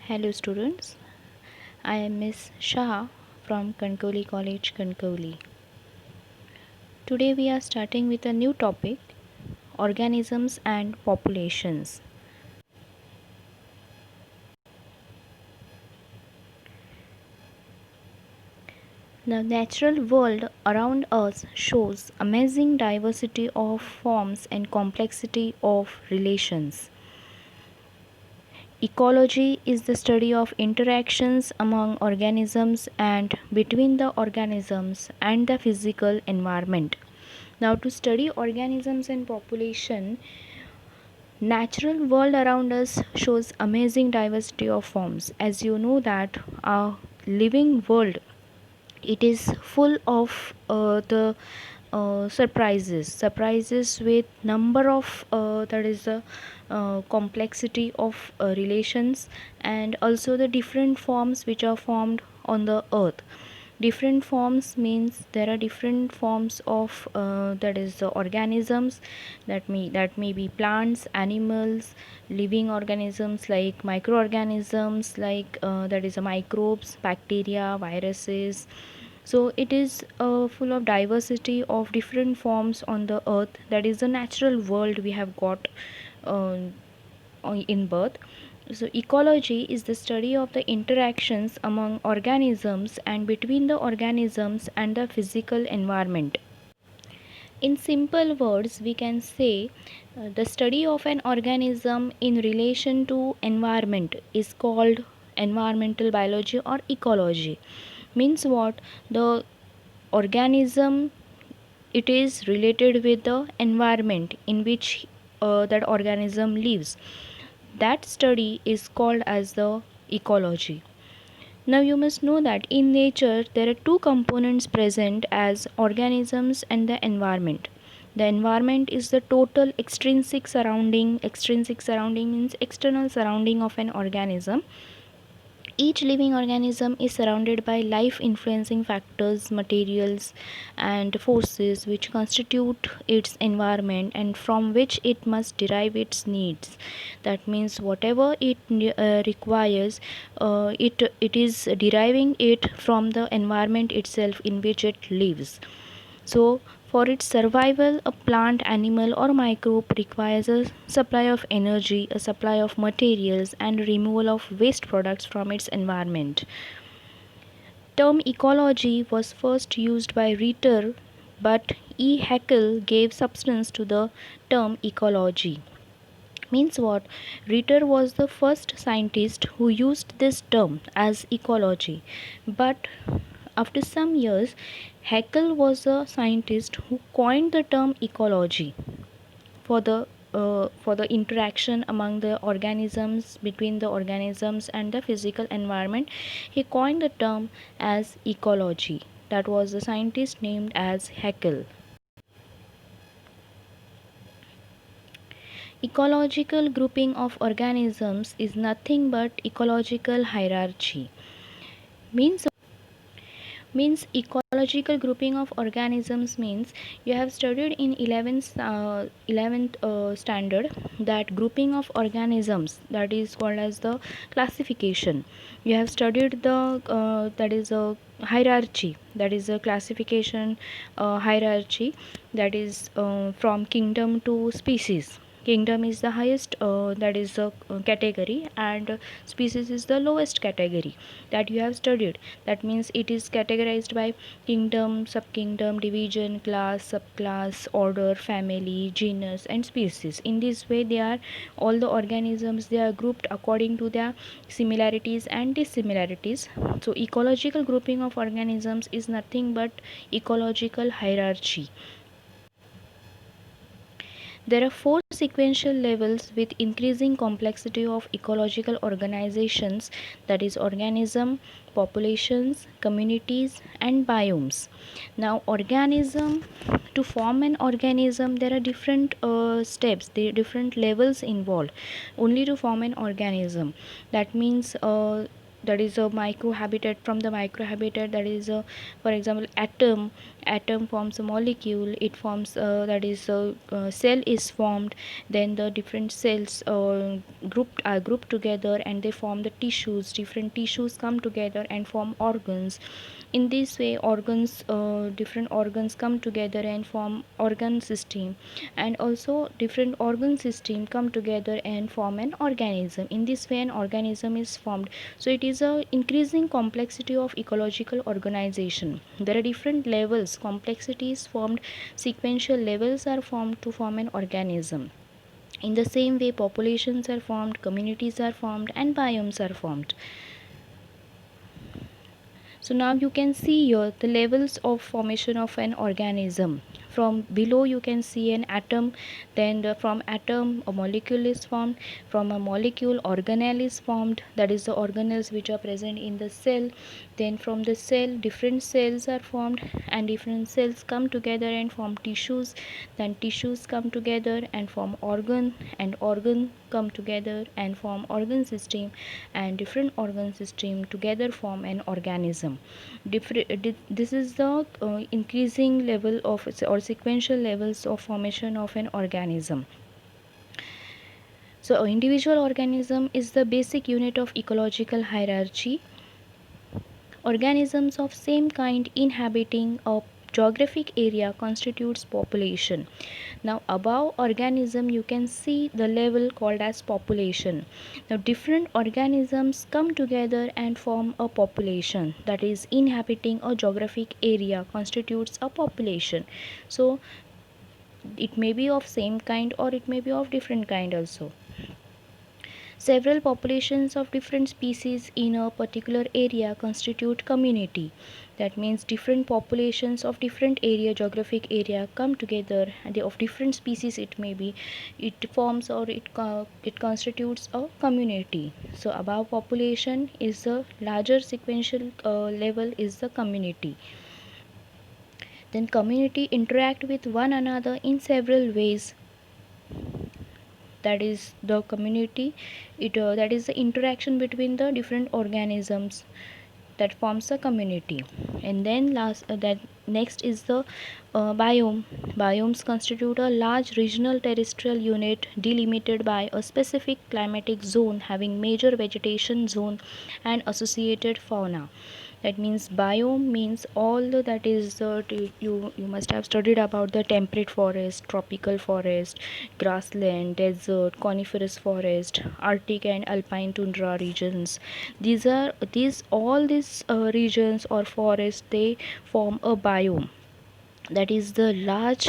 Hello students, I am Miss Shah from Kankoli College, Kankoli. Today we are starting with a new topic, organisms and populations. The natural world around us shows amazing diversity of forms and complexity of relations. Ecology is the study of interactions among organisms and between the organisms and the physical environment. Now, to study organisms and population, natural world around us shows amazing diversity of forms. As you know that our living world, it is full of the surprises with number of that is the complexity of relations, and also the different forms which are formed on the earth. Different forms means there are different forms of that is the organisms, that may be plants, animals, living organisms like microorganisms, like that is the microbes, bacteria, viruses. So it is full of diversity of different forms on the earth. That is the natural world we have got uh, in birth. So ecology is the study of the interactions among organisms and between the organisms and the physical environment. In simple words, we can say the study of an organism in relation to environment is called environmental biology or ecology. Means what? The organism, it is related with the environment in which that organism lives. That study is called as the ecology. Now you must know that in nature there are two components present as organisms and the environment. The environment is the total extrinsic surrounding. Extrinsic surrounding means external surrounding of an organism. Each living organism is surrounded by life influencing factors, materials, and forces which constitute its environment and from which it must derive its needs. That means whatever it requires, it is deriving it from the environment itself in which it lives. So, for its survival, a plant, animal, or microbe requires a supply of energy, a supply of materials, and removal of waste products from its environment. Term ecology was first used by Ritter, but E. Haeckel gave substance to the term ecology. Means what? Ritter was the first scientist who used this term as ecology, but after some years, Haeckel was a scientist who coined the term ecology for the interaction among the organisms, between the organisms and the physical environment. He coined the term as ecology. That was the scientist named as Haeckel. Ecological grouping of organisms is nothing but ecological hierarchy. Means ecological grouping of organisms means you have studied in 11th standard that grouping of organisms, that is called as the classification. You have studied the that is a hierarchy, that is a classification hierarchy, that is from kingdom to species. Kingdom is the highest, that is a category, and species is the lowest category that you have studied. That means it is categorized by kingdom, subkingdom, division, class, subclass, order, family, genus, and species. In this way, they are all the organisms, they are grouped according to their similarities and dissimilarities. So ecological grouping of organisms is nothing but ecological hierarchy. There are four sequential levels with increasing complexity of ecological organizations, that is organism, populations, communities, and biomes. Now organism, to form an organism there are different steps, there are different levels involved only to form an organism. That means that is a microhabitat. From the microhabitat, that is a, for example, atom forms a molecule, it forms that is a cell is formed, then the different cells grouped together and they form the tissues. Different tissues come together and form organs. In this way, different organs come together and form organ system, and also different organ system come together and form an organism. In this way, an organism is formed. So it is a increasing complexity of ecological organization. There are different levels, complexity is formed, sequential levels are formed to form an organism. In the same way, populations are formed, communities are formed, and biomes are formed. So now you can see here the levels of formation of an organism. From below you can see an atom, then from atom a molecule is formed, from a molecule organelle is formed, that is the organelles which are present in the cell. Then from the cell different cells are formed, and different cells come together and form tissues. Then tissues come together and form organ, and organ come together and form organ system, and different organ system together form an organism. This is the increasing level of or sequential levels of formation of an organism. So an individual organism is the basic unit of ecological hierarchy. Organisms of same kind inhabiting a geographic area constitutes population. Now above organism you can see the level called as population. Now different organisms come together and form a population, that is inhabiting a geographic area constitutes a population. So it may be of same kind or it may be of different kind also. Several populations of different species in a particular area constitute community. That means different populations of different area, geographic area, come together, and they of different species it may be, it forms or it constitutes a community. So above population is the larger sequential level is the community. Then community interact with one another in several ways. That is the community, that is the interaction between the different organisms that forms a community. And then that next is the biome. Biomes constitute a large regional terrestrial unit delimited by a specific climatic zone having major vegetation zone and associated fauna. That means biome means all that is you must have studied about the temperate forest, tropical forest, grassland, desert, coniferous forest, arctic and alpine tundra regions. These all these regions or forests, they form a biome. That is the large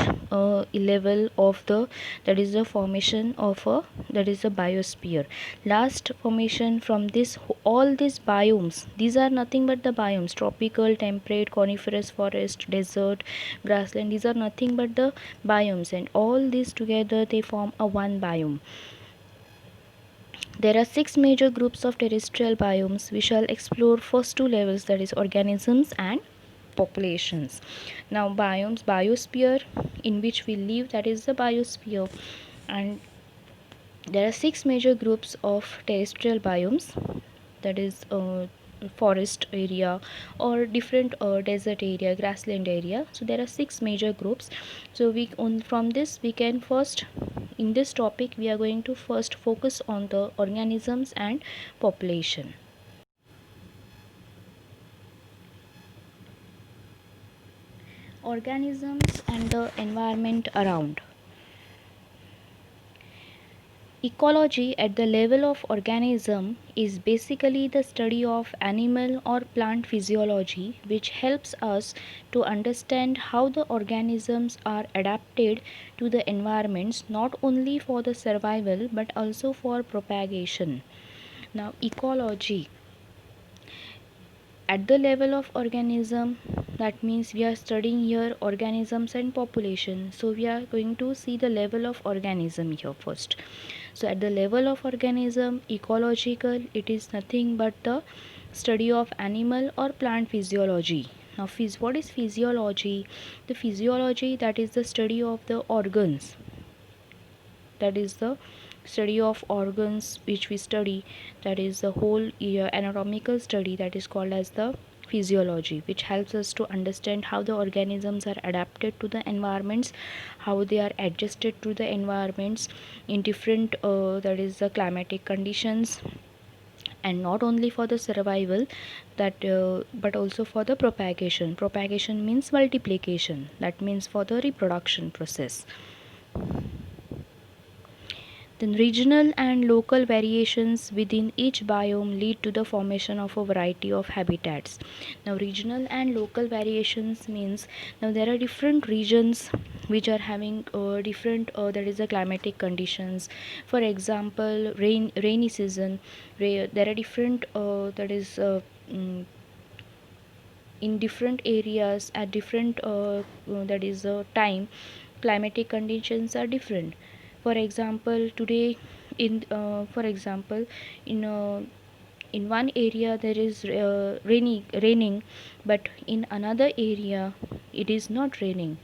level of the, that is the formation of a, that is a biosphere. Last formation from this, all these biomes, these are nothing but the biomes: tropical, temperate, coniferous forest, desert, grassland, these are nothing but the biomes, and all these together they form a one biome. There are 6 major groups of terrestrial biomes. We shall explore first two levels, that is organisms and populations. Now biomes, biosphere in which we live, that is the biosphere, and there are 6 major groups of terrestrial biomes, that is forest area or different desert area, grassland area. So there are 6 major groups. So from this we can first, in this topic we are going to first focus on the organisms and population. Organisms and the environment around. Ecology at the level of organism is basically the study of animal or plant physiology, which helps us to understand how the organisms are adapted to the environments, not only for the survival but also for propagation. Now ecology at the level of organism, that means we are studying here organisms and population. So we are going to see the level of organism here first. So at the level of organism, ecological, it is nothing but the study of animal or plant physiology. Now what is physiology? The physiology, that is the study of the organs. that is the study of organs which we study, that is the whole anatomical study, that is called as the physiology, which helps us to understand how the organisms are adapted to the environments, how they are adjusted to the environments in different that is the climatic conditions, and not only for the survival, that but also for the propagation. Propagation means multiplication, that means for the reproduction process. Then regional and local variations within each biome lead to the formation of a variety of habitats. Now regional and local variations means, now there are different regions which are having different that is the climatic conditions. For example, rainy season, there are different mm, in different areas at different that is time, climatic conditions are different. For example, today in for example, in in one area there is raining, but in another area it is not raining.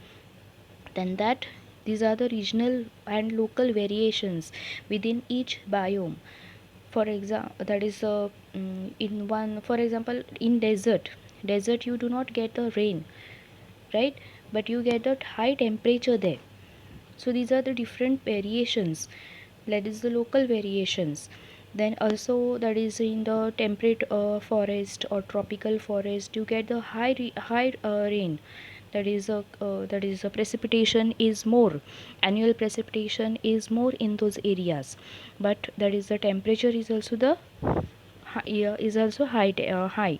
Then that, these are the regional and local variations within each biome. For example, that is in one, for example, in desert you do not get the rain, right, but you get that high temperature there. So these are the different variations, that is the local variations. Then also, that is in the temperate forest or tropical forest, you get the high rain, that is a precipitation is more, annual precipitation is more in those areas, but that is the temperature is also the is also high.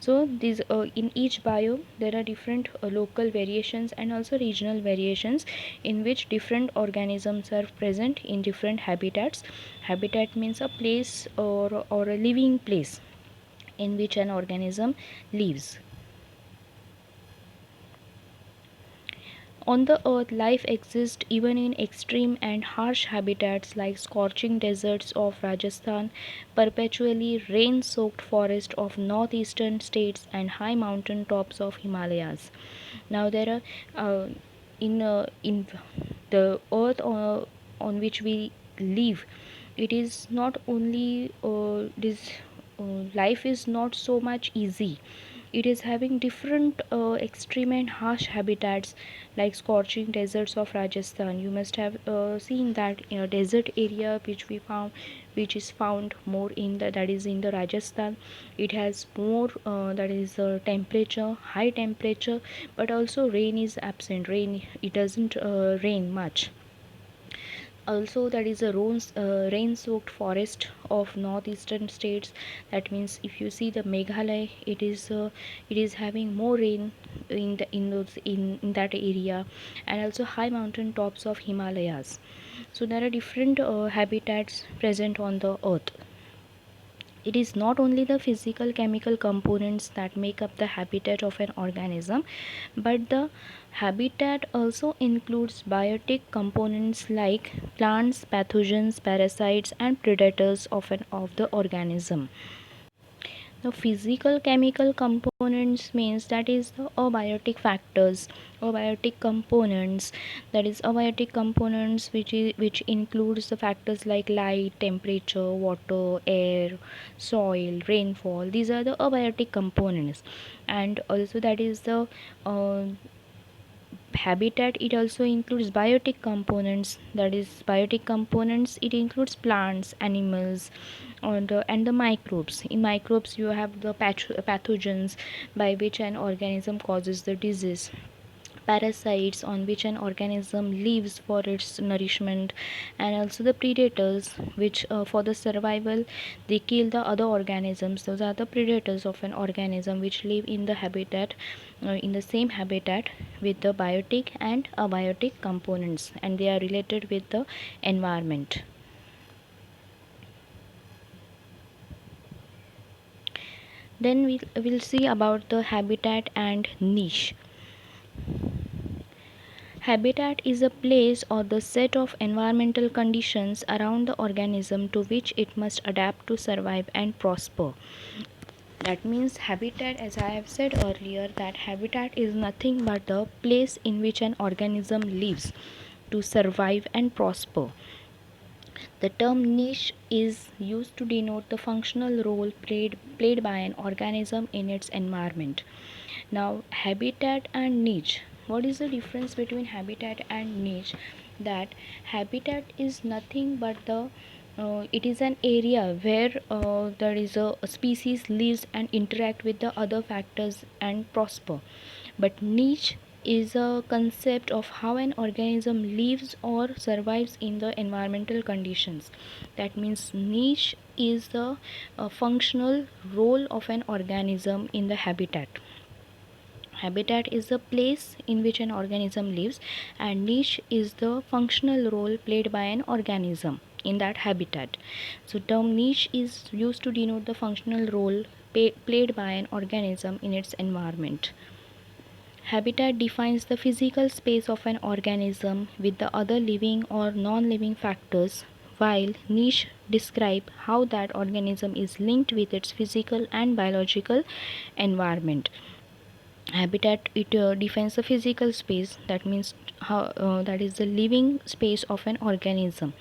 So these in each biome there are different local variations and also regional variations, in which different organisms are present in different habitats. Habitat means a place or a living place in which an organism lives. On the earth, life exists even in extreme and harsh habitats like scorching deserts of Rajasthan, perpetually rain soaked forests of northeastern states, and high mountain tops of Himalayas. Now, there are in the earth on which we live, it is not only this life is not so much easy. It is having different extreme and harsh habitats like scorching deserts of Rajasthan. You must have seen that in a desert area which we found, which is found more in the, that is in the Rajasthan. It has more that is temperature, high temperature, but also rain is absent. Rain, it doesn't rain much. Also, that is a rain soaked forest of northeastern states. That means if you see the Meghalaya, it is having more rain in that area, and also high mountain tops of Himalayas. So there are different habitats present on the earth. It is not only the physical chemical components that make up the habitat of an organism, but the habitat also includes biotic components like plants, pathogens, parasites, and predators of the organism. The physical chemical components means that is the abiotic factors, abiotic components, that is abiotic components which includes the factors like light, temperature, water, air, soil, rainfall. These are the abiotic components. And also that is the habitat, it also includes biotic components, that is biotic components, it includes plants, animals, and the microbes. In microbes you have the pathogens by which an organism causes the disease, parasites on which an organism lives for its nourishment, and also the predators which for the survival they kill the other organisms. Those are the predators of an organism which live in the habitat, in the same habitat with the biotic and abiotic components, and they are related with the environment. Then we'll see about the habitat and niche. Habitat is a place or the set of environmental conditions around the organism to which it must adapt to survive and prosper. That means habitat, as I have said earlier, that habitat is nothing but the place in which an organism lives to survive and prosper. The term niche is used to denote the functional role played by an organism in its environment. Now, habitat and niche. What is the difference between habitat and niche? That habitat is nothing but the it is an area where there is a species lives and interact with the other factors and prosper. But niche is a concept of how an organism lives or survives in the environmental conditions. That means niche is the functional role of an organism in the habitat. Habitat is the place in which an organism lives, and niche is the functional role played by an organism in that habitat. So term niche is used to denote the functional role played by an organism in its environment. Habitat defines the physical space of an organism with the other living or non-living factors, while niche describe how that organism is linked with its physical and biological environment. Habitat, it defines the physical space, that means how that is the living space of an organism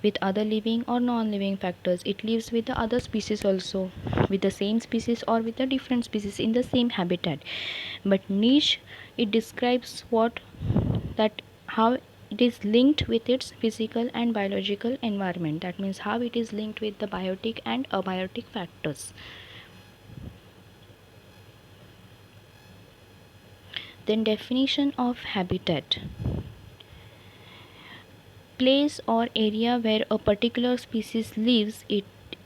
with other living or non-living factors. It lives with the other species also, with the same species or with the different species in the same habitat. But niche, it describes what that how it is linked with its physical and biological environment. That means how it is linked with the biotic and abiotic factors. Then definition of habitat: place or area where a particular species lives, it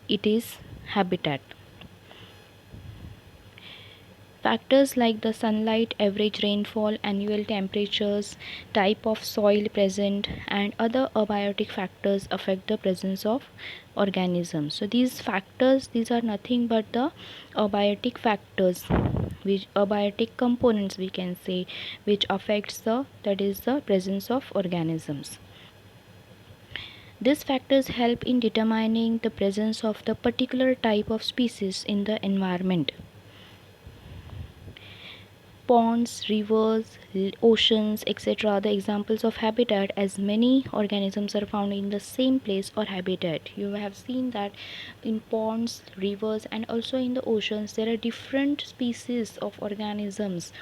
is habitat. Factors like the sunlight, average rainfall, annual temperatures, type of soil present, and other abiotic factors affect the presence of organisms. So these factors, these are nothing but the abiotic factors, which abiotic components we can say, which affects the, that is the presence of organisms. These factors help in determining the presence of the particular type of species in the environment. Ponds, rivers, oceans, etc. are the examples of habitat, as many organisms are found in the same place or habitat. You have seen that in ponds, rivers, and also in the oceans there are different species of organisms.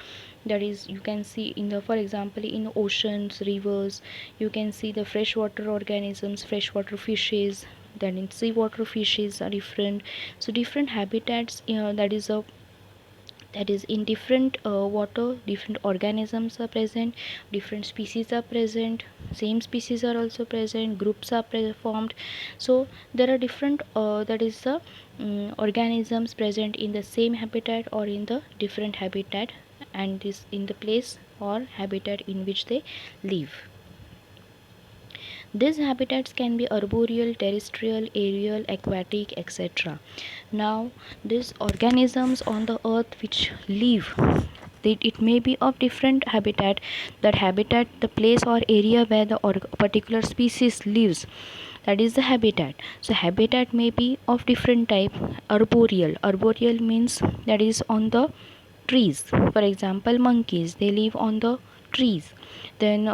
That is, you can see in the, for example, in oceans, rivers, you can see the freshwater organisms, freshwater fishes. Then in seawater fishes are different. So different habitats, that is in different water, different organisms are present, different species are present, same species are also present, groups are formed. So there are different that is the organisms present in the same habitat or in the different habitat, and this in the place or habitat in which they live. These habitats can be arboreal, terrestrial, aerial, aquatic, etc. Now, these organisms on the earth which live, it may be of different habitat. That habitat, the place or area where the particular species lives, that is the habitat. So habitat may be of different type. Arboreal means that is on the trees. For example, monkeys, they live on the trees. Then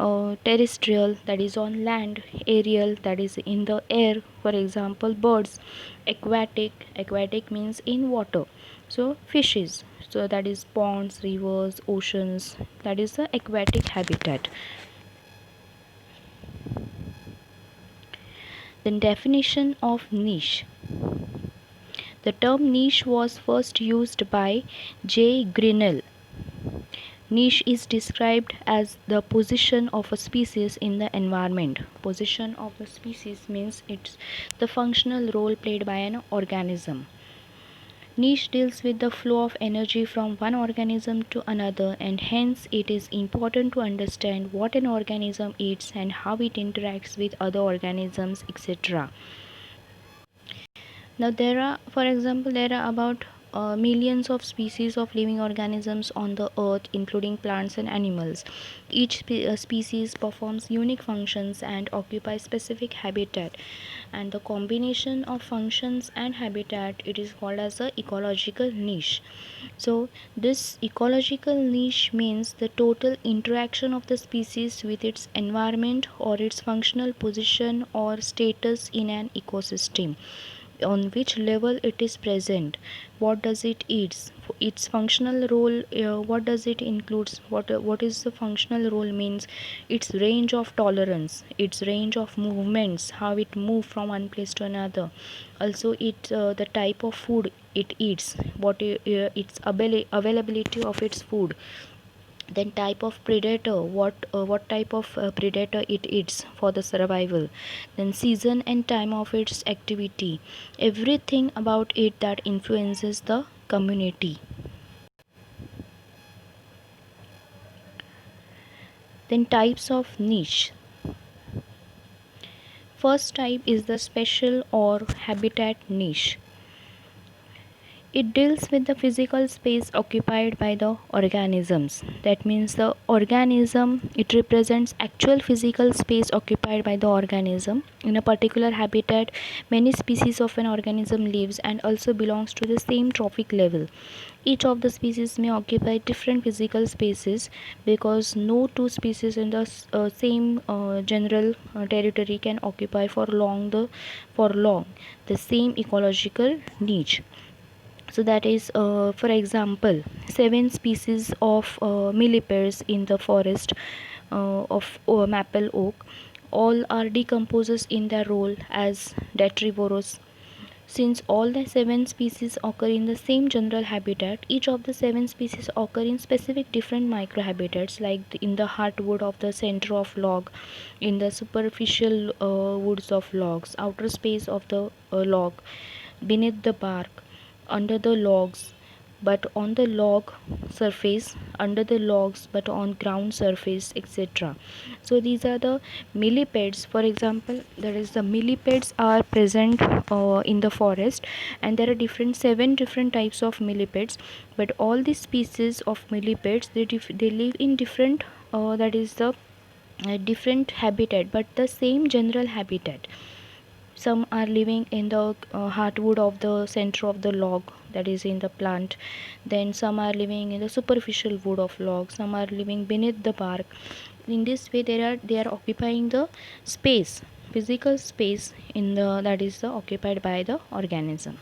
terrestrial, that is on land. Aerial, that is in the air. For example, birds. Aquatic means in water. So fishes, so that is ponds, rivers, oceans, that is the aquatic habitat. Then definition of niche. The term niche was first used by J. Grinnell. Niche is described as the position of a species in the environment. Position of a species means it's the functional role played by an organism. Niche deals with the flow of energy from one organism to another, and hence it is important to understand what an organism eats and how it interacts with other organisms, etc. Now there are, for example, there are about millions of species of living organisms on the earth, including plants and animals. Each species performs unique functions and occupies specific habitat, and the combination of functions and habitat, it is called as a ecological niche. So this ecological niche means the total interaction of the species with its environment or its functional position or status in an ecosystem, on which level it is present, what does it eats, its functional role, what does it includes, what is the functional role means, its range of tolerance, its range of movements, how it move from one place to another, also it the type of food it eats, its availability of its food, then type of predator, what type of predator it eats for the survival, then season and time of its activity, everything about it that influences the community. Then types of niche. First type is the special or habitat niche. It deals with the physical space occupied by the organisms. That means the organism, it represents actual physical space occupied by the organism. In a particular habitat, many species of an organism lives and also belongs to the same trophic level. Each of the species may occupy different physical spaces because no two species in the same general territory can occupy for long the same ecological niche. So that is, for example, 7 species of millipedes in the forest of maple oak, all are decomposers in their role as detrivorous. Since all the 7 species occur in the same general habitat, each of the 7 species occur in specific different microhabitats, like in the heartwood of the center of log, in the superficial woods of logs, outer space of the log, beneath the bark, under the logs, but on the log surface, under the logs but on ground surface, etc. So these are the millipedes. For example, there is the millipedes are present in the forest, and there are 7 different types of millipedes, but all these species of millipedes, they live in different that is the different habitat but the same general habitat. Some are living in the heartwood of the center of the log, that is in the plant. Then some are living in the superficial wood of log, some are living beneath the bark. In this way they are occupying the space, physical space in the, that is the occupied by the organism.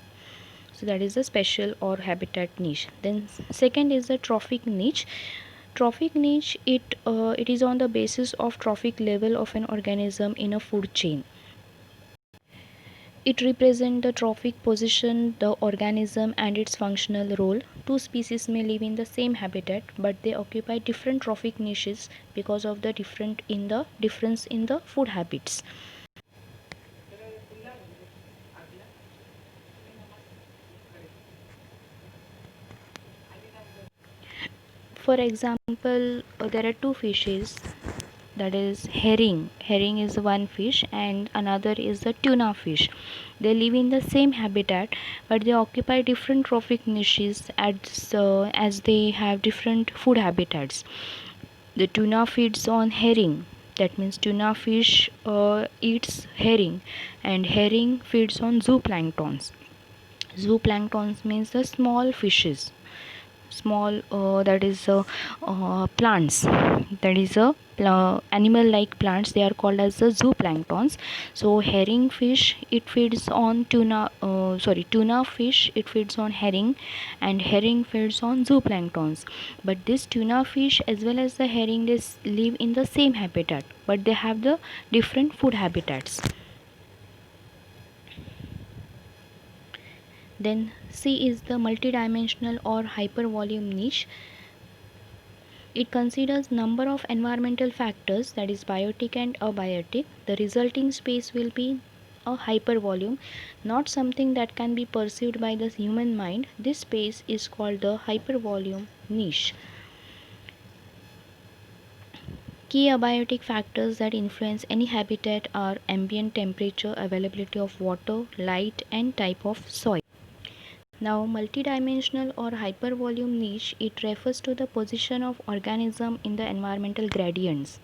So that is the special or habitat niche. Then second is the trophic niche. Trophic niche, it is on the basis of trophic level of an organism in a food chain. It represents the trophic position, the organism and its functional role. Two species may live in the same habitat, but they occupy different trophic niches because of the difference in the food habits. For example, there are two fishes, that is herring is one fish and another is the tuna fish. They live in the same habitat, but they occupy different trophic niches as they have different food habitats. The tuna feeds on herring, that means tuna fish eats herring, and herring feeds on zooplanktons. Zooplanktons means the small fishes, small that is plants, that is animal like plants, they are called as the zooplanktons. So herring fish, it feeds on tuna fish, it feeds on herring, and herring feeds on zooplanktons. But this tuna fish as well as the herring, they live in the same habitat, but they have the different food habitats. Then C is the multidimensional or hypervolume niche. It considers number of environmental factors, that is biotic and abiotic. The resulting space will be a hypervolume, not something that can be perceived by the human mind. This space is called the hypervolume niche. Key abiotic factors that influence any habitat are ambient temperature, availability of water, light, and type of soil. Now, multidimensional or hypervolume niche, it refers to the position of organism in the environmental gradients.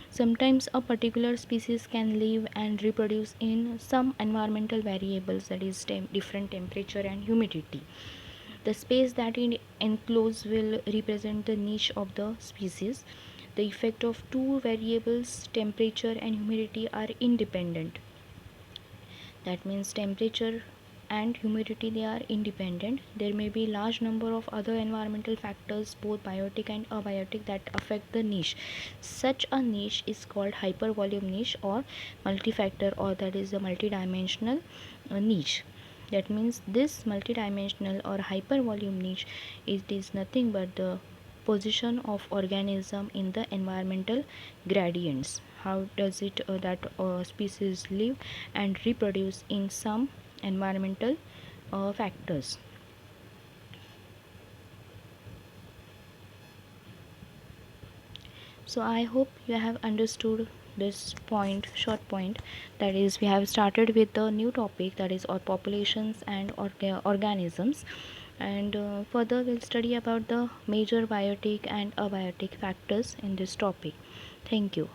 Sometimes a particular species can live and reproduce in some environmental variables, that is different temperature and humidity. The space that it encloses will represent the niche of the species. The effect of two variables, temperature and humidity, are independent. That means temperature and humidity, they are independent. There may be large number of other environmental factors, both biotic and abiotic, that affect the niche. Such a niche is called hypervolume niche or multifactor, or that is a multidimensional niche. That means this multidimensional or hypervolume niche, it is nothing but the position of organism in the environmental gradients. How does it that species live and reproduce in some environmental factors. So I hope you have understood this point, short point. That is, we have started with the new topic, that is our populations and organisms, and further we'll study about the major biotic and abiotic factors in this topic. Thank you.